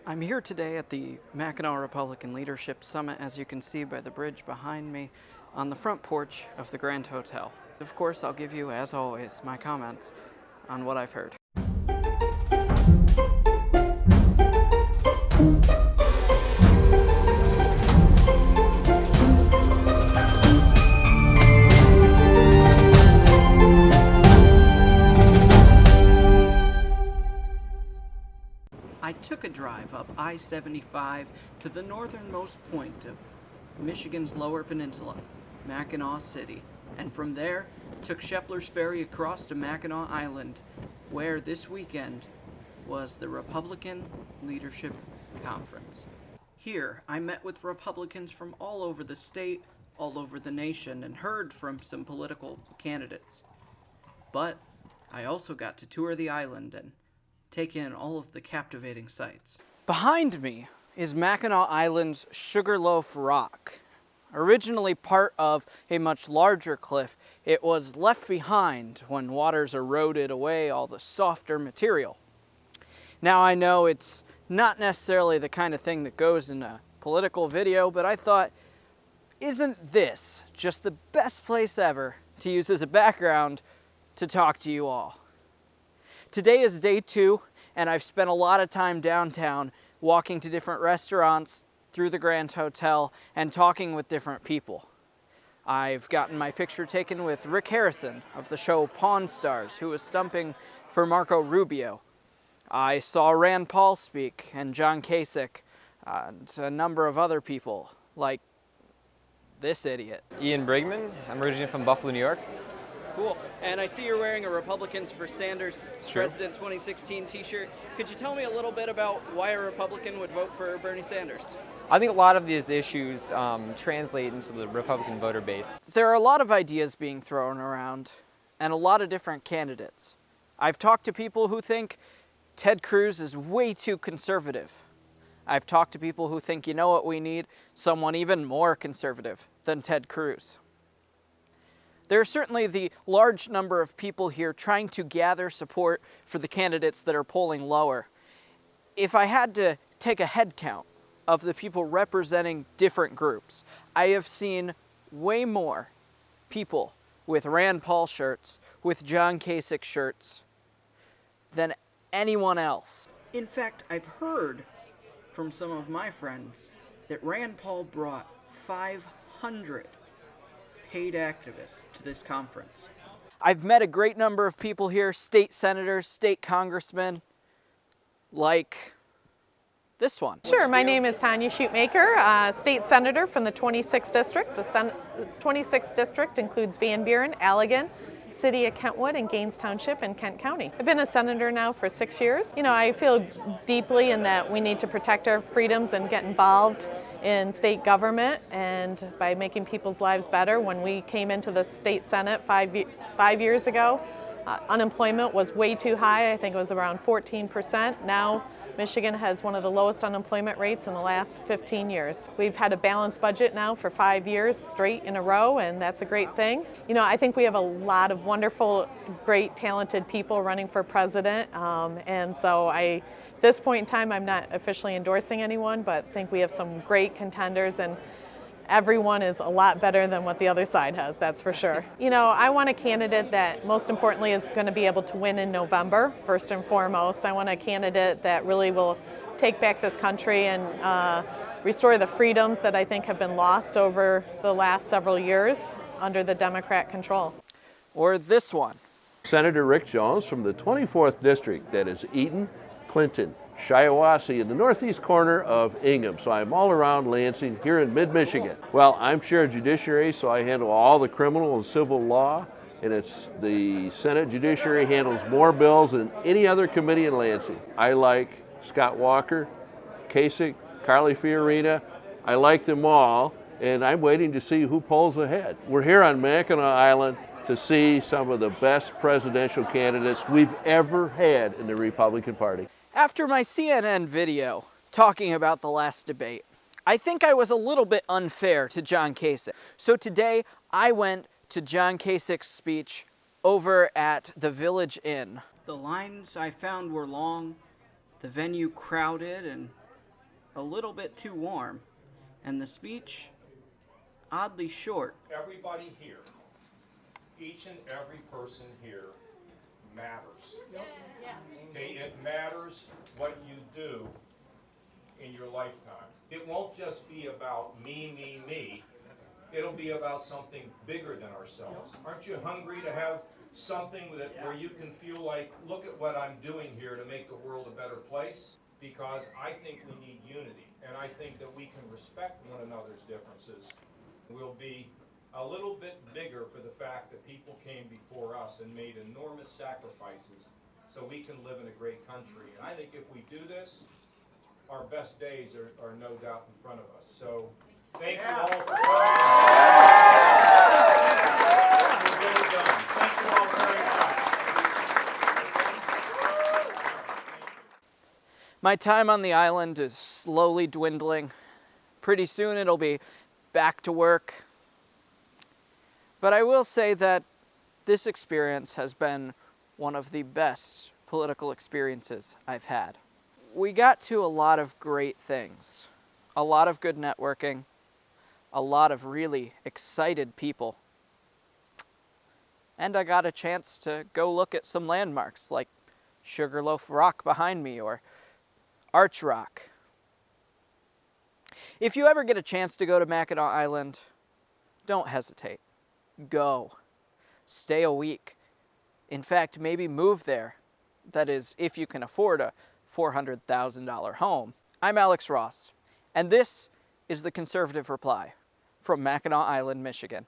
I'm here today at the Mackinac Republican Leadership Summit, as you can see by the bridge behind me, on the front porch of the Grand Hotel. Of course, I'll give you, as always, my comments on what I've heard. I took a drive up I-75 to the northernmost point of Michigan's Lower Peninsula, Mackinac City, and from there took Shepler's Ferry across to Mackinac Island, where this weekend was the Republican Leadership Conference. Here, I met with Republicans from all over the state, all over the nation, and heard from some political candidates. But I also got to tour the island and take in all of the captivating sights. Behind me is Mackinac Island's Sugarloaf Rock. Originally part of a much larger cliff, it was left behind when waters eroded away all the softer material. Now I know it's not necessarily the kind of thing that goes in a political video, but I thought, isn't this just the best place ever to use as a background to talk to you all? Today is day 2, and I've spent a lot of time downtown walking to different restaurants through the Grand Hotel and talking with different people. I've gotten my picture taken with Rick Harrison of the show Pawn Stars, who was stumping for Marco Rubio. I saw Rand Paul speak, and John Kasich, and a number of other people, like this idiot. Ian Bregman. I'm originally from Buffalo, New York. Cool. And I see you're wearing a Republicans for Sanders Sure. President 2016 t-shirt. Could you tell me a little bit about why a Republican would vote for Bernie Sanders? I think a lot of these issues translate into the Republican voter base. There are a lot of ideas being thrown around and a lot of different candidates. I've talked to people who think Ted Cruz is way too conservative. I've talked to people who think, you know what we need? Someone even more conservative than Ted Cruz. There are certainly the large number of people here trying to gather support for the candidates that are polling lower. If I had to take a head count of the people representing different groups, I have seen way more people with Rand Paul shirts, with John Kasich shirts, than anyone else. In fact, I've heard from some of my friends that Rand Paul brought 500 paid activists to this conference. I've met a great number of people here, state senators, state congressmen, like this one. Sure, my name is Tanya Shootmaker, state senator from the 26th district. The 26th district includes Van Buren, Allegan, City of Kentwood, and Gaines Township in Kent County. I've been a senator now for 6 years. You know, I feel deeply in that we need to protect our freedoms and get involved in state government, and by making people's lives better. When we came into the state senate five years ago, unemployment was way too high. I think it was around 14%. Now Michigan has one of the lowest unemployment rates in the last 15 years. We've had a balanced budget now for 5 years straight in a row, and that's a great thing. You know, I think we have a lot of wonderful, great, talented people running for president, and so at this point in time, I'm not officially endorsing anyone, but think we have some great contenders, and everyone is a lot better than what the other side has, that's for sure. You know, I want a candidate that most importantly is going to be able to win in November, first and foremost. I want a candidate that really will take back this country and restore the freedoms that I think have been lost over the last several years under the Democrat control. Or this one. Senator Rick Jones from the 24th District, that is Eaton, Clinton, Shiawassee in the northeast corner of Ingham. So I'm all around Lansing here in mid-Michigan. Well, I'm chair of judiciary, so I handle all the criminal and civil law, and it's the Senate Judiciary handles more bills than any other committee in Lansing. I like Scott Walker, Kasich, Carly Fiorina. I like them all, and I'm waiting to see who pulls ahead. We're here on Mackinac Island to see some of the best presidential candidates we've ever had in the Republican Party. After my CNN video talking about the last debate, I think I was a little bit unfair to John Kasich. So today I went to John Kasich's speech over at the Village Inn. The lines I found were long, the venue crowded, and a little bit too warm, and the speech oddly short. Everybody here, each and every person here matters. Okay, it matters what you do in your lifetime. It won't just be about me. It'll be about something bigger than ourselves. Aren't you hungry to have something where you can feel like, look at what I'm doing here to make the world a better place? Because I think we need unity, and I think that we can respect one another's differences. We'll be a little bit bigger for the fact that people came before us and made enormous sacrifices so we can live in a great country. And I think if we do this, our best days are no doubt in front of us. So thank you all for coming. We're really done. Thank you all very much. My time on the island is slowly dwindling. Pretty soon it'll be back to work. But I will say that this experience has been one of the best political experiences I've had. We got to a lot of great things, a lot of good networking, a lot of really excited people. And I got a chance to go look at some landmarks like Sugarloaf Rock behind me or Arch Rock. If you ever get a chance to go to Mackinac Island, don't hesitate. Go. Stay a week. In fact, maybe move there. That is, if you can afford a $400,000 home. I'm Alex Ross, and this is the Conservative Reply from Mackinac Island, Michigan.